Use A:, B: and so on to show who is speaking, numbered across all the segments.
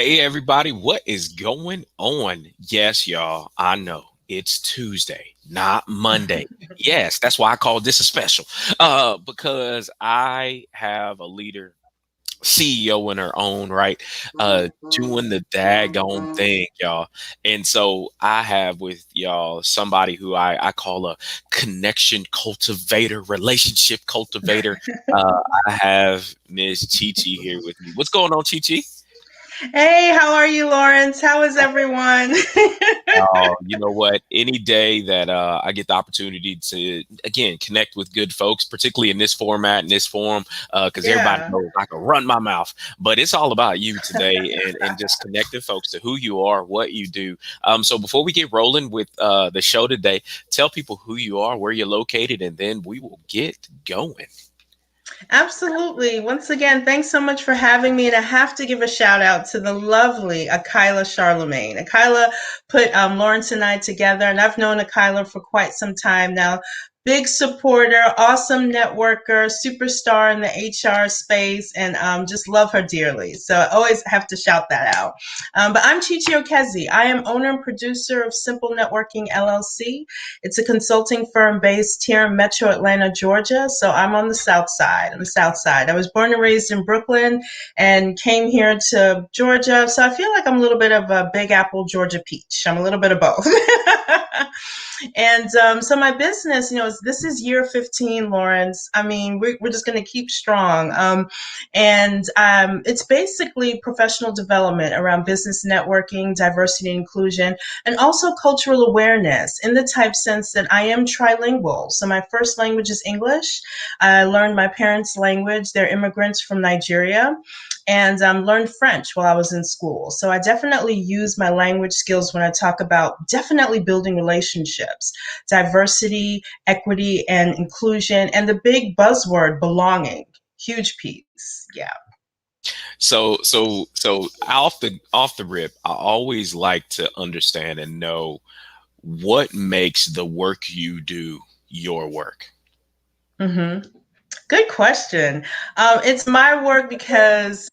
A: Hey everybody, what is going on? Yes, y'all, I know it's Tuesday, not Monday. Yes, that's why I call this a special. Because I have a leader, CEO in her own right, doing the daggone thing, y'all. And so I have with y'all somebody who I call a connection cultivator, relationship cultivator. I have Miss Chi Chi here with me. What's going on, Chi Chi?
B: Hey, how are you, Lawrence? How is everyone?
A: Oh, you know what? Any day that I get the opportunity to again connect with good folks, particularly in this format, in this forum, because everybody
B: Yeah.
A: knows I can run my mouth, but it's all about you today and just connecting folks to who you are, what you do. So before we get rolling with the show today, tell people who you are, where you're located, and then we will get going.
B: Absolutely. Once again, thanks so much for having me. And I have to give a shout out to the lovely Akila Charlemagne. Akila put Lawrence and I together, and I've known Akila for quite some time now. Big supporter, awesome networker, superstar in the HR space, and just love her dearly. So I always have to shout that out. But I'm Chi Chi Okezie. I am owner and producer of Simple Networking LLC. It's a consulting firm based here in Metro Atlanta, Georgia. So I'm on the South Side. I'm the South Side. I was born and raised in Brooklyn and came here to Georgia. So I feel like I'm a little bit of a Big Apple, Georgia peach. I'm a little bit of both. And so my business, this is year 15, Lawrence. I mean, we're just going to keep strong. And it's basically professional development around business networking, diversity and inclusion, and also cultural awareness in the type sense that I am trilingual. So my first language is English. I learned my parents' language. They're immigrants from Nigeria, and learned French while I was in school. So I definitely use my language skills when I talk about definitely building relationships, diversity, equity, and inclusion, and the big buzzword, belonging. Huge piece. Yeah.
A: So off the rip, I always like to understand and know what makes the work you do your work.
B: hmm Good question. It's my work because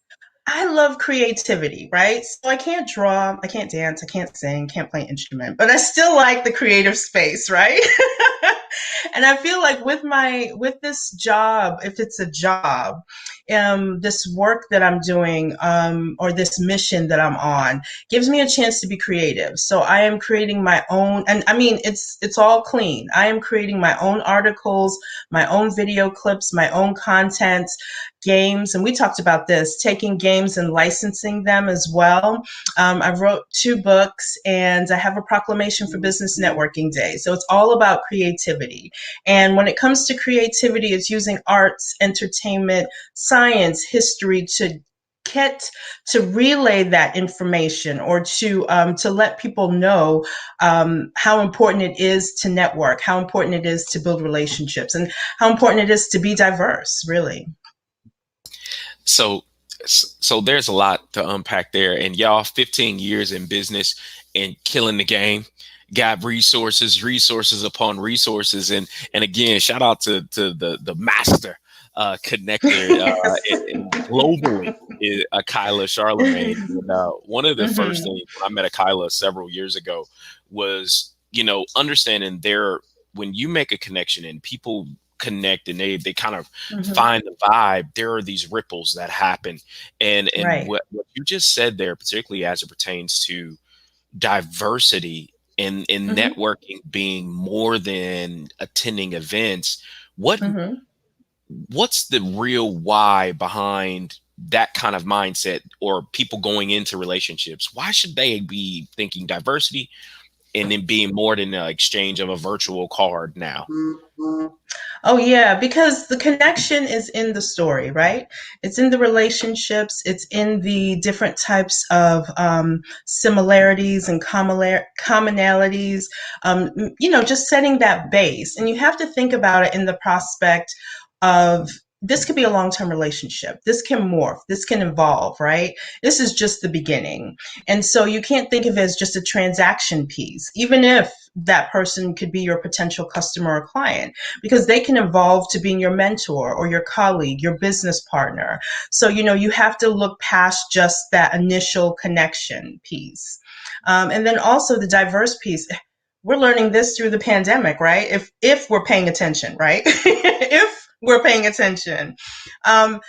B: I love creativity, right? So I can't draw, I can't dance, I can't sing, can't play an instrument, but I still like the creative space, right? And I feel like with this job, if it's a job, this work that I'm doing, or this mission that I'm on, gives me a chance to be creative. So I am creating my own, and I mean, it's all clean. I am creating my own articles, my own video clips, my own content, games, and we talked about this, taking games and licensing them as well. I wrote 2 books, and I have a proclamation for Business Networking Day. So it's all about creativity. And when it comes to creativity, it's using arts, entertainment, science, history get to relay that information, or to let people know how important it is to network, how important it is to build relationships, and how important it is to be diverse, really.
A: So so there's a lot to unpack there. And y'all, 15 years in business and killing the game. Got resources upon resources. And again, shout out to the master connector
B: Yes.
A: globally is Akila Charlemagne. And one of the first
B: hmm
A: things when I met Akila several years ago was, understanding there when you make a connection and people connect and they kind of
B: hmm
A: find the vibe, there are these ripples that happen. And
B: Right.
A: what you just said there, particularly as it pertains to diversity in
B: hmm
A: networking being more than attending events, what
B: hmm
A: what's the real why behind that kind of mindset, or people going into relationships? Why should they be thinking diversity and then being more than an exchange of a virtual card now?
B: Oh, yeah, because the connection is in the story, right? It's in the relationships, it's in the different types of similarities and commonalities, just setting that base. And you have to think about it in the prospect of, this could be a long-term relationship. This can morph. This can evolve, right? This is just the beginning. And so you can't think of it as just a transaction piece, even if that person could be your potential customer or client, because they can evolve to being your mentor or your colleague, your business partner. So, you have to look past just that initial connection piece. And then also the diverse piece. We're learning this through the pandemic, right? If we're paying attention, right? If we're paying attention. Um,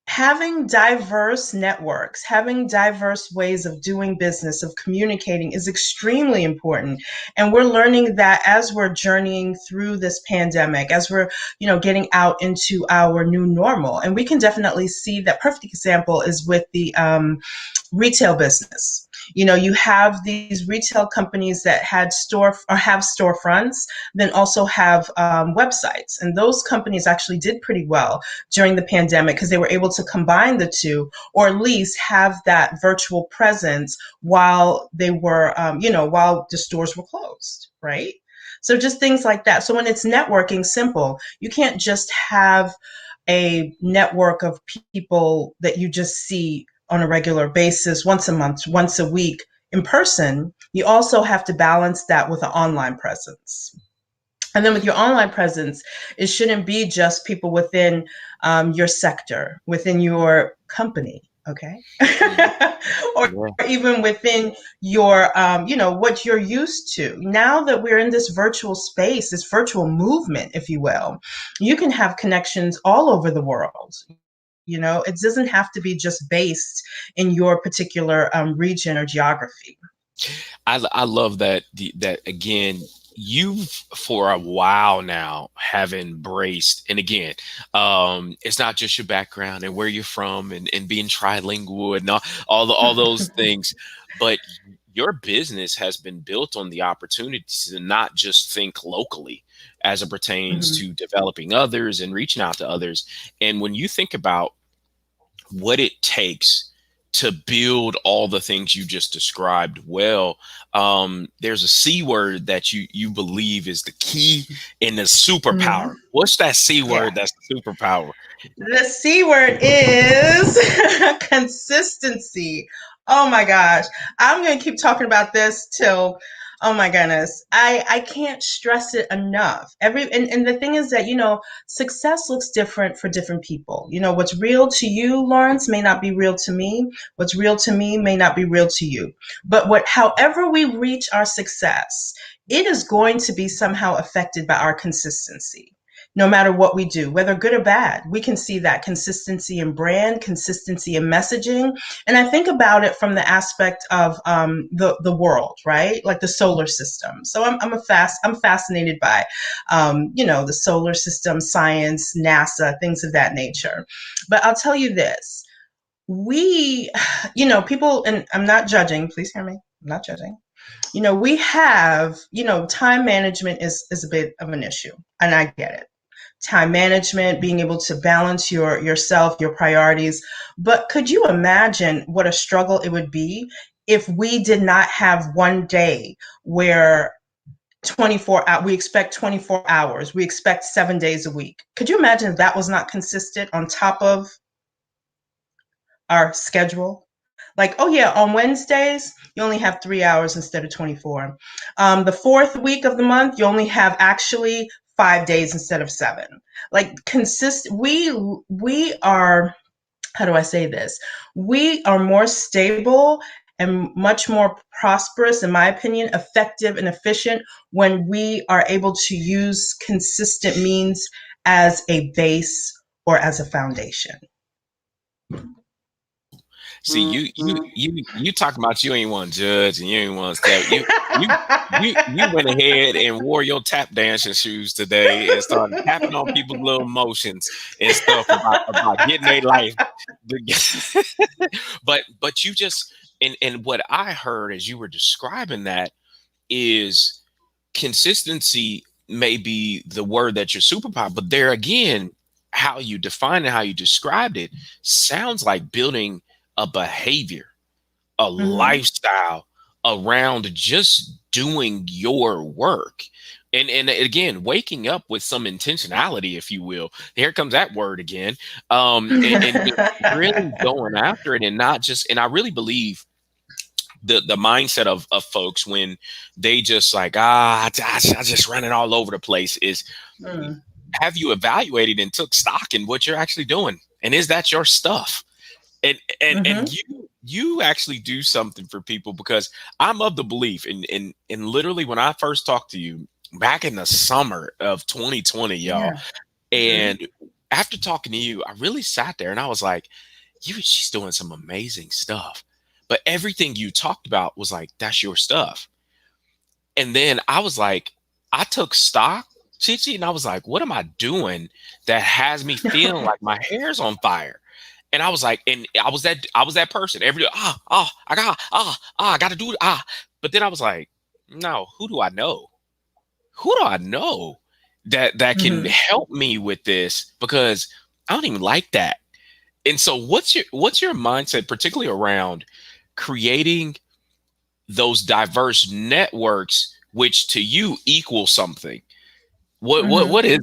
B: Having diverse networks, having diverse ways of doing business, of communicating is extremely important. And we're learning that as we're journeying through this pandemic, as we're, getting out into our new normal. And we can definitely see that. Perfect example is with the retail business. You have these retail companies that had have storefronts, then also have websites. And those companies actually did pretty well during the pandemic because they were able to combine the two, or at least have that virtual presence while they were, while the stores were closed, right? So just things like that. So when it's networking, simple. You can't just have a network of people that you just see on a regular basis, once a month, once a week in person. You also have to balance that with an online presence. And then with your online presence, it shouldn't be just people within your sector, within your company, okay?
A: Mhm.
B: Or
A: Yeah.
B: even within your, what you're used to. Now that we're in this virtual space, this virtual movement, if you will, you can have connections all over the world. It doesn't have to be just based in your particular region or geography.
A: I love that that again, you've for a while now have embraced, and again, it's not just your background and where you're from, and being trilingual and all those things, but your business has been built on the opportunity to not just think locally as it pertains
B: Mhm.
A: to developing others and reaching out to others. And when you think about what it takes to build all the things you just described well, there's a C word that you believe is the key in the superpower.
B: Mhm.
A: What's that C
B: Yeah.
A: word that's the superpower?
B: The C word is consistency. Oh my gosh. I'm going to keep talking about this till, oh my goodness. I can't stress it enough. And the thing is that, success looks different for different people. What's real to you, Lawrence, may not be real to me. What's real to me may not be real to you. But however we reach our success, it is going to be somehow affected by our consistency, no matter what we do, whether good or bad. We can see that consistency in brand, consistency in messaging. And I think about it from the aspect of the world, right? Like the solar system. So I'm fascinated by, the solar system, science, NASA, things of that nature. But I'll tell you this. We, people, and I'm not judging, please hear me. I'm not judging. We have, time management is a bit of an issue, and I get it. Time management, being able to balance yourself, your priorities. But could you imagine what a struggle it would be if we did not have one day where we expect 24 hours, we expect 7 days a week? Could you imagine if that was not consistent on top of our schedule? Like, oh yeah, on Wednesdays, you only have 3 hours instead of 24. The fourth week of the month, you only have actually 5 days instead of seven. Like we are, how do I say this? We are more stable and much more prosperous, in my opinion, effective and efficient when we are able to use consistent means as a base or as a foundation.
A: See, you talking about you ain't want to judge and you ain't want to step. You went ahead and wore your tap dancing shoes today and started tapping on people's little emotions and stuff about getting their life. But you just, and what I heard as you were describing that is consistency may be the word that you're superpower, but there again, how you define it, how you described it, sounds like building a behavior, a
B: Mhm.
A: lifestyle around just doing your work. And again, waking up with some intentionality, if you will. Here comes that word again. And just really going after it, and not just, and I really believe the mindset of folks when they just like, I just running all over the place is,
B: Mm.
A: have you evaluated and took stock in what you're actually doing? And is that your stuff? And
B: Mm-hmm.
A: you actually do something for people, because I'm of the belief, and literally when I first talked to you back in the summer of 2020, y'all,
B: Yeah. Mm-hmm.
A: and after talking to you, I really sat there and I was like, she's doing some amazing stuff. But everything you talked about was like, that's your stuff. And then I was like, I took stock, Chi Chi, and I was like, what am I doing that has me feeling like my hair's on fire? And I was like, and I was that person every day. I gotta do it. But then I was like, no, who do I know? Who do I know that can
B: Mm-hmm.
A: help me with this? Because I don't even like that. And so what's your mindset, particularly around creating those diverse networks, which to you equal something? What
B: Mm-hmm.
A: is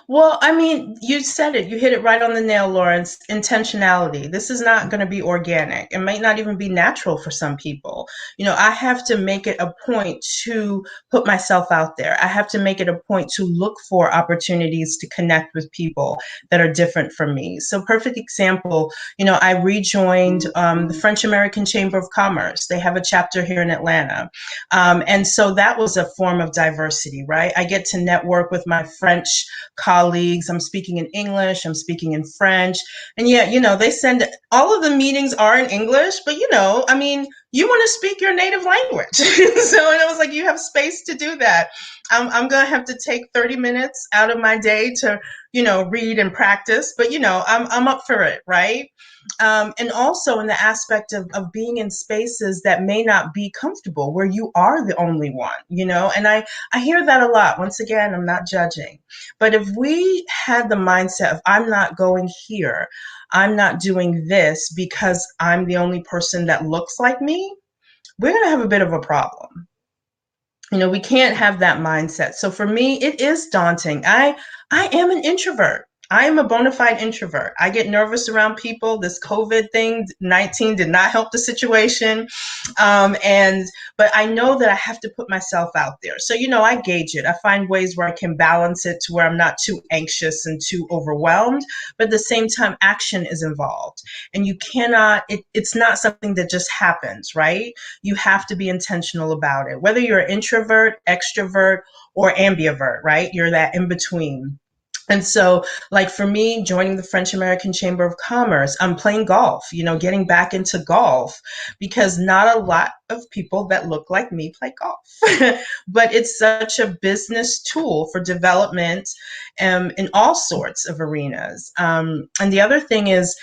B: Well, I mean, you said it. You hit it right on the nail, Lawrence. Intentionality. This is not going to be organic. It might not even be natural for some people. I have to make it a point to put myself out there. I have to make it a point to look for opportunities to connect with people that are different from me. So, perfect example, I rejoined the French American Chamber of Commerce. They have a chapter here in Atlanta. And so that was a form of diversity, right? I get to network with my French colleagues. I'm speaking in English, I'm speaking in French. And yet, they send all of the meetings are in English, but I mean, you want to speak your native language. So, and I was like, you have space to do that. I'm going to have to take 30 minutes out of my day to, read and practice, but, I'm up for it, right? And also in the aspect of being in spaces that may not be comfortable, where you are the only one, and I hear that a lot. Once again, I'm not judging. But if we had the mindset of, I'm not going here, I'm not doing this because I'm the only person that looks like me, we're going to have a bit of a problem. We can't have that mindset. So for me, it is daunting. I am an introvert. I am a bona fide introvert. I get nervous around people. This COVID thing, 19, did not help the situation. But I know that I have to put myself out there. So, I gauge it. I find ways where I can balance it to where I'm not too anxious and too overwhelmed. But at the same time, action is involved. And you cannot, it's not something that just happens, right? You have to be intentional about it. Whether you're an introvert, extrovert, or ambivert, right? You're that in between. And so, like for me, joining the French American Chamber of Commerce, I'm playing golf, getting back into golf, because not a lot of people that look like me play golf. But it's such a business tool for development in all sorts of arenas. And the other thing is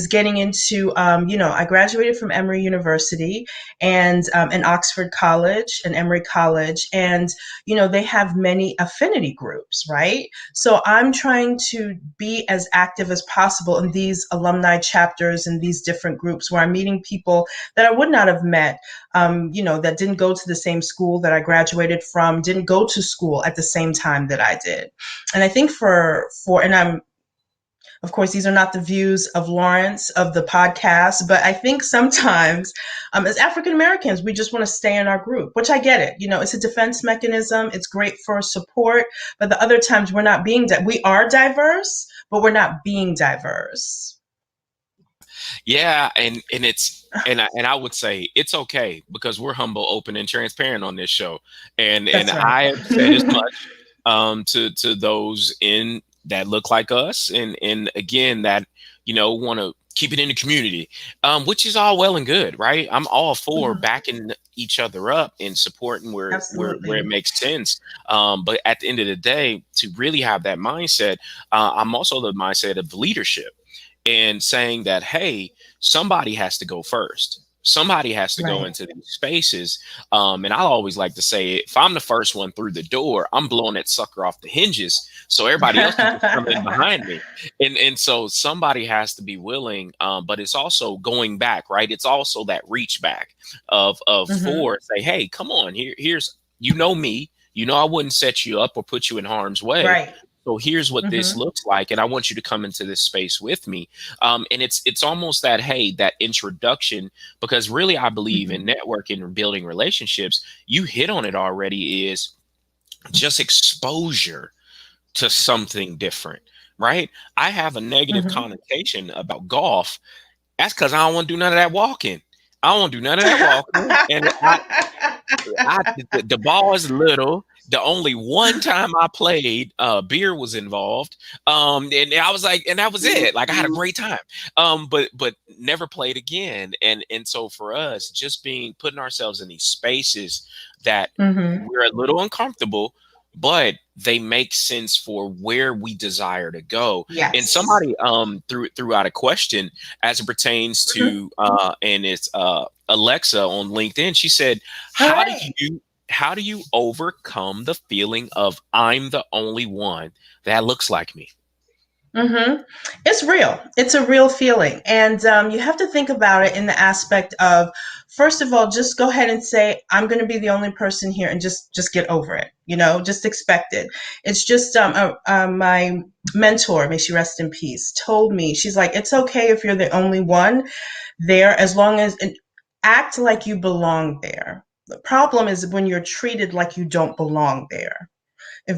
B: getting into, I graduated from Emory University and Oxford College and Emory College, and they have many affinity groups, right? So I'm trying to be as active as possible in these alumni chapters and these different groups, where I'm meeting people that I would not have met, that didn't go to the same school that I graduated from, didn't go to school at the same time that I did. And I think and I'm, of course, these are not the views of Lawrence of the podcast, but I think sometimes as African Americans, we just want to stay in our group, which I get it. It's a defense mechanism. It's great for support. But the other times we are diverse, but we're not being diverse.
A: Yeah, and I would say it's okay, because we're humble, open, and transparent on this show, and
B: That's right.
A: I have said as much to those in that look like us, and again that want to keep it in the community, which is all well and good, right? I'm all for
B: Mhm.
A: backing each other up and supporting where it
B: Absolutely.
A: makes sense. But at the end of the day, to really have that mindset, I'm also the mindset of leadership, and saying that, hey, somebody has to go first. Somebody has to go
B: Right.
A: into these spaces. And I always like to say, if I'm the first one through the door, I'm blowing that sucker off the hinges so everybody else can just come in behind me. And so somebody has to be willing, but it's also going back, right? It's also that reach back of
B: Hmm.
A: for say, hey, come on, here's me. I wouldn't set you up or put you in harm's way.
B: Right.
A: So here's what this
B: Mhm.
A: looks like, and I want you to come into this space with me. And it's almost that, hey, that introduction, because really I believe in
B: Mhm.
A: networking and building relationships. You hit on it already, is just exposure to something different, right? I have a negative
B: Mhm.
A: connotation about golf. That's because I don't want to do none of that walking. I don't want to do none of that walking. And the ball is little. The only one time I played, beer was involved. And I was like, and that was it. Like I had a great time. But never played again. And so for us, just putting ourselves in these spaces that
B: Mhm.
A: we're a little uncomfortable, but they make sense for where we desire to go. And
B: Yes.
A: somebody threw out a question as it pertains
B: Mhm.
A: to and it's Alexa on LinkedIn. She said, how do
B: Hooray.
A: you overcome the feeling of I'm the only one that looks like me?
B: Mm-hmm. It's real. It's a real feeling. And you have to think about it in the aspect of, first of all, just go ahead and say, I'm going to be the only person here and just get over it. Just expect it. It's just my mentor, may she rest in peace, told me, she's like, it's okay if you're the only one there as long as act like you belong there. The problem is when you're treated like you don't belong there. If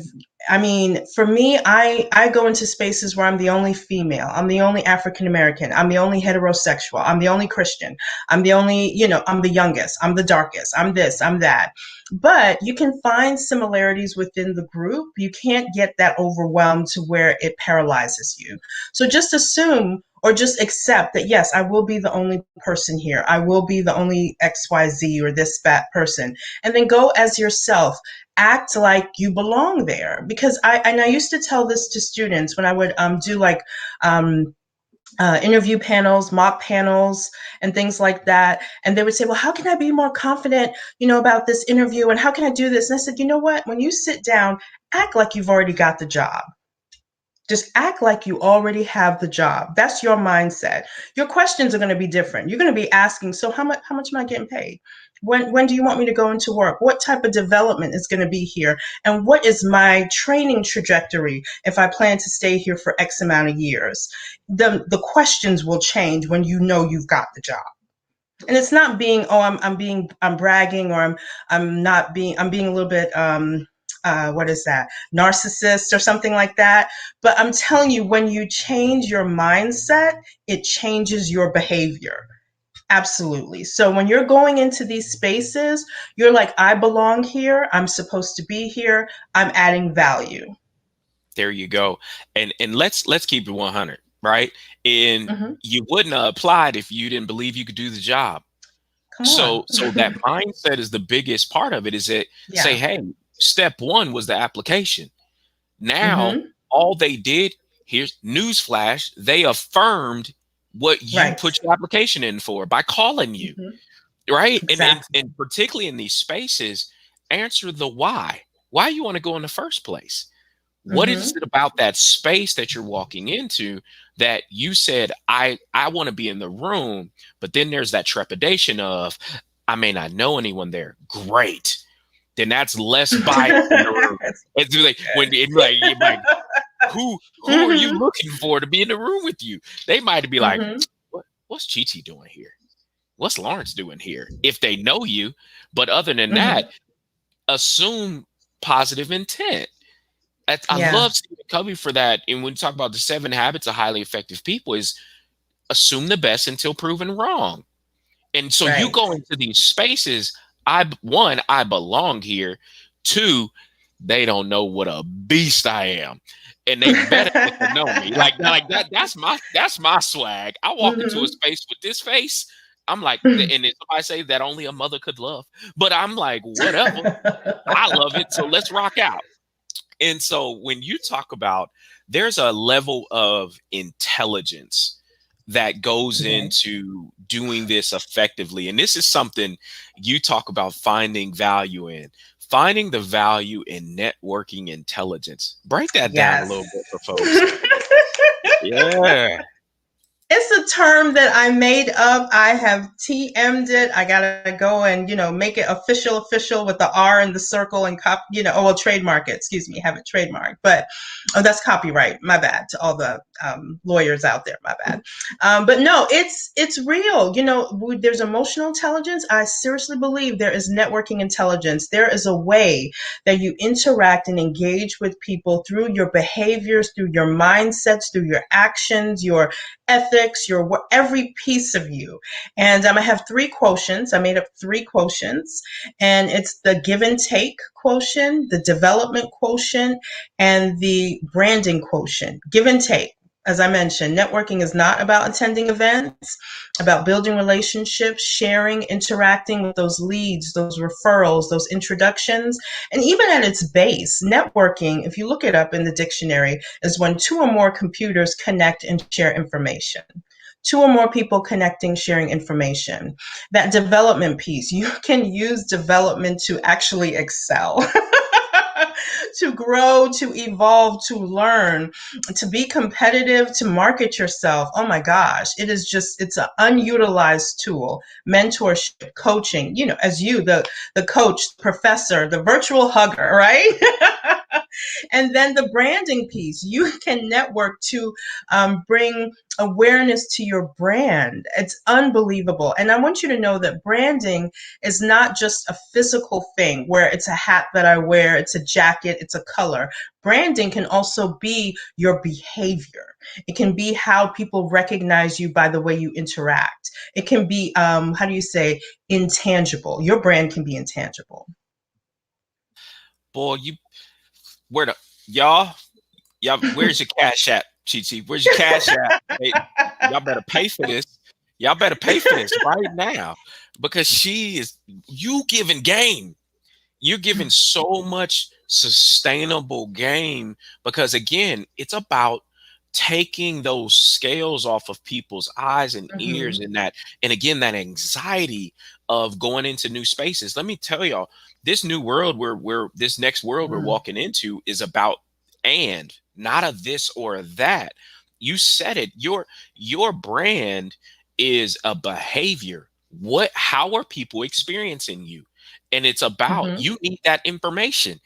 B: I mean, for me, I go into spaces where I'm the only female, I'm the only African American, I'm the only heterosexual, I'm the only Christian, I'm the only, I'm the youngest, I'm the darkest, I'm this, I'm that. But you can find similarities within the group. You can't get that overwhelmed to where it paralyzes you. So just assume or just accept that, yes, I will be the only person here. I will be the only XYZ or this fat person. And then go as yourself, act like you belong there. Because I used to tell this to students when I would do like um, interview panels, mock panels, and things like that. And they would say, well, how can I be more confident, about this interview? And how can I do this? And I said, you know what? When you sit down, act like you've already got the job. Just act like you already have the job. That's your mindset. Your questions are going to be different. You're going to be asking, so how much am I getting paid? When do you want me to go into work? What type of development is going to be here? And what is my training trajectory if I plan to stay here for X amount of years? The questions will change when you know you've got the job. And it's not being, oh, I'm bragging, or I'm being a little bit what is that, narcissist or something like that. But I'm telling you, when you change your mindset, it changes your behavior. Absolutely. So when you're going into these spaces, you're like, I belong here, I'm supposed to be here, I'm adding value.
A: There you go. And let's keep it 100, right? And
B: Hmm.
A: you wouldn't have applied if you didn't believe you could do the job.
B: Come on.
A: So that mindset is the biggest part of it. Is that, say,
B: Yeah.
A: hey, step one was the application. Now
B: Hmm.
A: all they did, here's newsflash, they affirmed what you
B: Right.
A: put your application in for by calling you,
B: Hmm.
A: right?
B: Exactly.
A: And particularly in these spaces, answer the why you want to go in the first place. What is
B: Hmm.
A: it about that space that you're walking into that you said, I want to be in the room, but then there's that trepidation of, I may not know anyone there. Great. Then that's less bias in the room. It's like when it's like who are you
B: Hmm.
A: looking for to be in the room with you? They might be like,
B: Hmm.
A: what's Chi Chi doing here? What's Lawrence doing here? If they know you. But other than that,
B: Hmm.
A: assume positive intent. I
B: Yeah.
A: love Stephen Covey for that. And when you talk about the 7 habits of highly effective people, is assume the best until proven wrong. And so you
B: Right.
A: go into these spaces. I belong here. Two, they don't know what a beast I am, and they better get to know me. Like that. That's my swag. I walk into a
B: Hmm.
A: space with this face. I'm like, and if I say that only a mother could love, but I'm like, whatever. I love it. So let's rock out. And so when you talk about, there's a level of intelligence that goes
B: Yes.
A: into doing this effectively. And this is something you talk about finding value in, finding the value in networking intelligence. Break that down a
B: Yes.
A: little bit for folks. Yeah.
B: It's a term that I made up. I have TM'd it. I gotta go and make it official with the R in the circle and trademark it. Excuse me, have it trademarked. But that's copyright. My bad to all the lawyers out there. My bad. But no, it's real. There's emotional intelligence. I seriously believe there is networking intelligence. There is a way that you interact and engage with people through your behaviors, through your mindsets, through your actions, your ethics, your every piece of you. And I have three quotients. I made up three quotients, and it's the give and take quotient, the development quotient, and the branding quotient. Give and take. As I mentioned, networking is not about attending events, about building relationships, sharing, interacting with those leads, those referrals, those introductions. And even at its base, networking, if you look it up in the dictionary, is when two or more computers connect and share information. Two or more people connecting, sharing information. That development piece, you can use development to actually excel. To grow, to evolve, to learn, to be competitive, to market yourself. Oh my gosh, it's an unutilized tool. Mentorship, coaching, as the coach, professor, the virtual hugger, right? And then the branding piece, you can network to bring awareness to your brand. It's unbelievable. And I want you to know that branding is not just a physical thing where it's a hat that I wear, it's a jacket, it's a color. Branding can also be your behavior. It can be how people recognize you by the way you interact. It can be, how do you say, intangible. Your brand can be intangible.
A: Boy, you where the y'all where's your cash app, Chi Chi? Where's your cash app? Hey, y'all better pay for this. Y'all better pay for this right now because she is you giving game. You're giving so much sustainable game because again, it's about taking those scales off of people's eyes and ears
B: Mm-hmm.
A: and that and again that anxiety of going into new spaces. Let me tell y'all, this new world we're this next world we're
B: Mm.
A: walking into is about and not a this or a that. You said it. Your brand is a behavior. What how are people experiencing you? And it's about
B: Mm-hmm.
A: you need that information.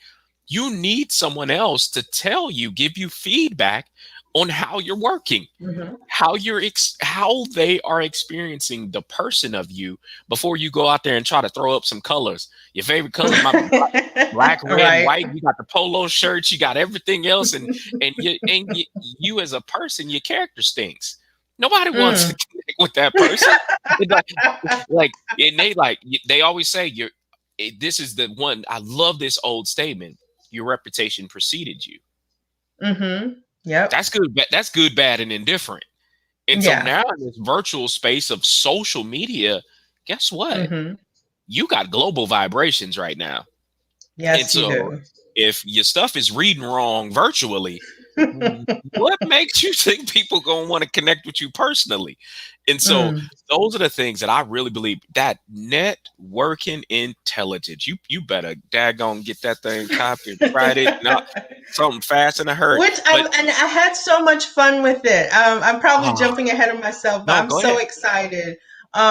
A: You need someone else to tell you, give you feedback on how you're working,
B: Mm-hmm.
A: how they are experiencing the person of you before you go out there and try to throw up some colors. Your favorite colors might be black, red, and
B: Right.
A: white. You got the polo shirts, you got everything else, and you as a person, your character stinks. Nobody wants to
B: Mm.
A: connect with that person. It's like and they always say this is the one. I love this old statement. Your reputation preceded you.
B: Mm-hmm. Yep.
A: That's good. That's good, bad, and indifferent. And so
B: Yeah.
A: now in this virtual space of social media, guess what?
B: Mm-hmm.
A: You got global vibrations right now. And
B: Yes, you
A: so
B: do.
A: if your stuff is reading wrong virtually, what makes you think people gonna want to connect with you personally? And so
B: Mm.
A: those are the things that I really believe that networking intelligence. You better daggone get that thing copyrighted, not something fast and a hurt.
B: Which
A: But
B: I had so much fun with it. I'm probably
A: ah,
B: jumping ahead of myself, but
A: no,
B: I'm
A: go
B: so
A: ahead.
B: excited.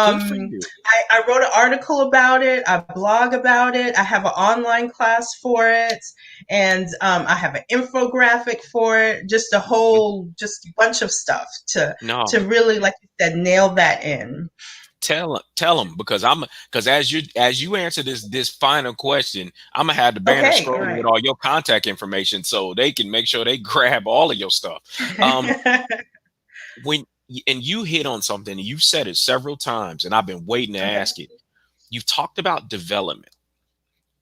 A: Good for
B: Um,
A: you.
B: I wrote an article about it. I blog about it. I have an online class for it, and I have an infographic for it. Just a bunch of stuff to
A: No,
B: really, like you said, nail that in.
A: tell them because as you answer this final question, I'm gonna have the banner
B: Okay, all
A: scrolling with
B: right.
A: all your contact information so they can make sure they grab all of your stuff. Um, when and you hit on something, and you've said it several times, and I've been waiting to
B: Okay.
A: ask it. You've talked about development.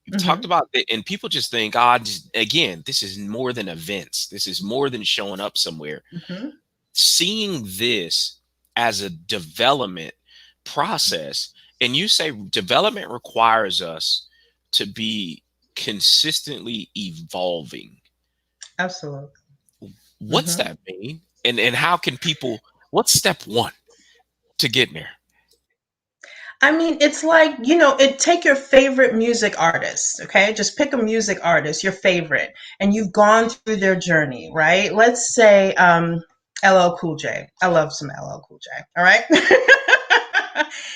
A: You've talked
B: Hmm.
A: about it, and people just think, ah, again, this is more than events. This is more than showing up somewhere.
B: Hmm.
A: Seeing this as a development process, and you say development requires us to be consistently evolving.
B: Absolutely.
A: What's
B: Hmm.
A: that mean? And how can people, what's step one to getting there?
B: I mean, it's like, take your favorite music artist, okay? Just pick a music artist, your favorite, and you've gone through their journey, right? Let's say, LL Cool J. I love some LL Cool J. All right.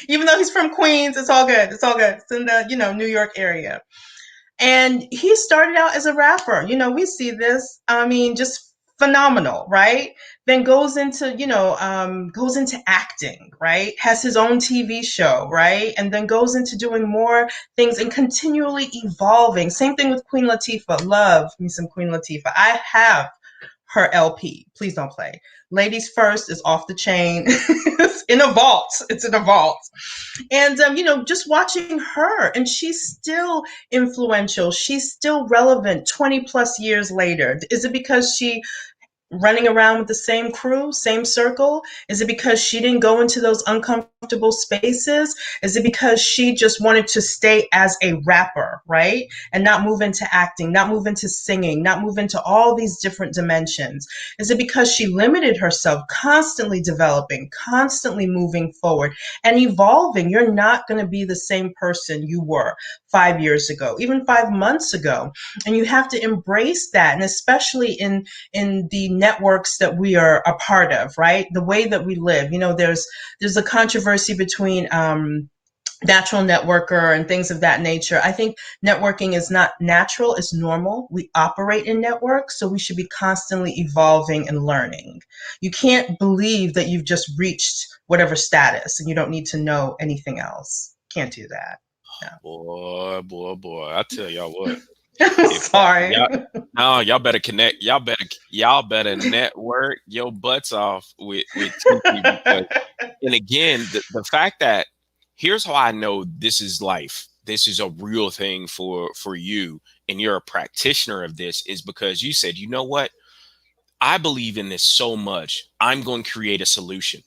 B: Even though he's from Queens, it's all good. It's all good. It's in the, New York area. And he started out as a rapper. We see this. I mean, just phenomenal, right? Then goes into, goes into acting, right? Has his own TV show, right? And then goes into doing more things and continually evolving. Same thing with Queen Latifah. Love me some Queen Latifah. I have her LP. Please don't play. Ladies First is off the chain. It's in a vault. It's in a vault. And just watching her, and she's still influential. She's still relevant 20 plus years later. Is it because she running around with the same crew, same circle? Is it because she didn't go into those uncomfortable spaces? Is it because she just wanted to stay as a rapper, right? And not move into acting, not move into singing, not move into all these different dimensions? Is it because she limited herself, constantly developing, constantly moving forward and evolving? You're not going to be the same person you were 5 years ago, even 5 months ago. And you have to embrace that. And especially in the networks that we are a part of, right? The way that we live. There's a controversy between natural networker and things of that nature. I think networking is not natural, it's normal. We operate in networks, so we should be constantly evolving and learning. You can't believe that you've just reached whatever status and you don't need to know anything else. Can't do that.
A: Boy, I tell y'all what.
B: No.
A: If
B: Sorry.
A: y'all, no, y'all better connect. Y'all better network your butts off with TT because, and again, the fact that here's how I know this is life. This is a real thing for you, and you're a practitioner of this, is because you said, you know what? I believe in this so much. I'm going to create a solution.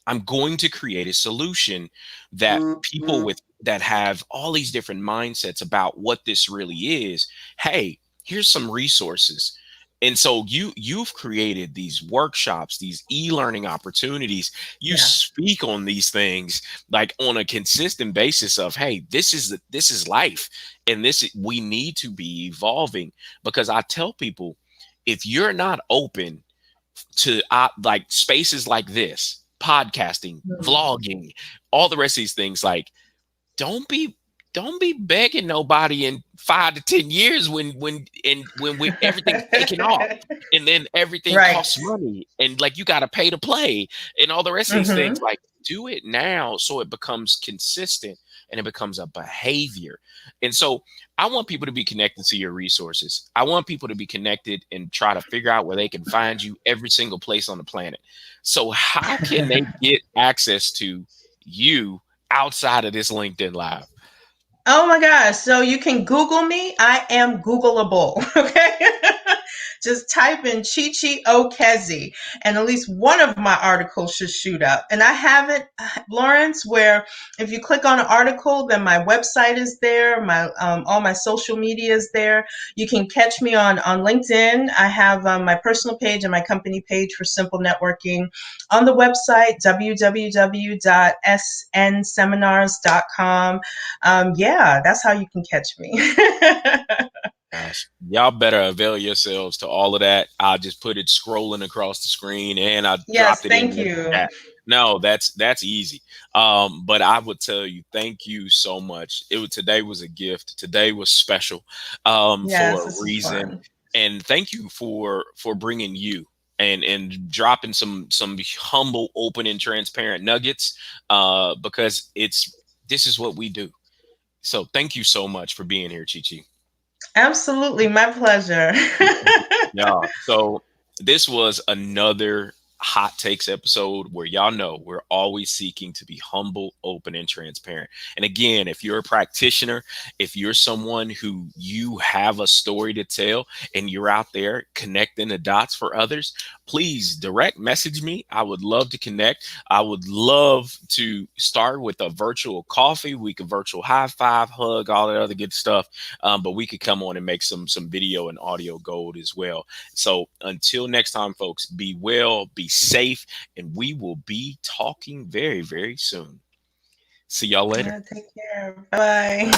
A: I'm going to create a solution that people with that have all these different mindsets about what this really is. Hey, here's some resources. And so you've created these workshops, these e-learning opportunities. You
B: Yeah.
A: speak on these things like on a consistent basis of, hey, this is life, and we need to be evolving. Because I tell people, if you're not open to like spaces like this, podcasting, vlogging, all the rest of these things, like don't be don't be begging nobody in 5 to 10 years when everything's taking off, and then everything
B: Right.
A: costs money, and like you got to pay to play and all the rest of these things.
B: Mm-hmm.
A: Like, do it now so it becomes consistent and it becomes a behavior. And so I want people to be connected to your resources. I want people to be connected and try to figure out where they can find you every single place on the planet. So how can they get access to you outside of this LinkedIn Live?
B: Oh my gosh. So you can Google me. I am Googleable. Okay. Just type in Chi Chi Okezie, and at least one of my articles should shoot up. And I have it, Lawrence, where if you click on an article, then my website is there, my all my social media is there. You can catch me on LinkedIn. I have my personal page and my company page for Simple Networking. On the website, www.snseminars.com. Yeah, that's how you can catch me.
A: Gosh, y'all better avail yourselves to all of that. I just put it scrolling across the screen and I
B: Yes,
A: dropped it in
B: thank
A: the
B: you.
A: chat. No, that's easy. But I would tell you, thank you so much. Today was a gift. Today was special,
B: Yes,
A: for a
B: this is
A: reason.
B: fun.
A: And thank you for bringing you and dropping some humble, open, and transparent nuggets. Because this is what we do. So thank you so much for being here, Chi Chi.
B: Absolutely, my pleasure.
A: Yeah. So this was another hot takes episode where y'all know we're always seeking to be humble, open, and transparent. And again, if you're a practitioner, if you're someone who you have a story to tell and you're out there connecting the dots for others, please direct message me. I would love to connect. I would love to start with a virtual coffee. We could virtual high five, hug, all that other good stuff. But we could come on and make some video and audio gold as well. So until next time, folks, be well, be safe, and we will be talking very, very soon. See y'all later.
B: Take care. Bye.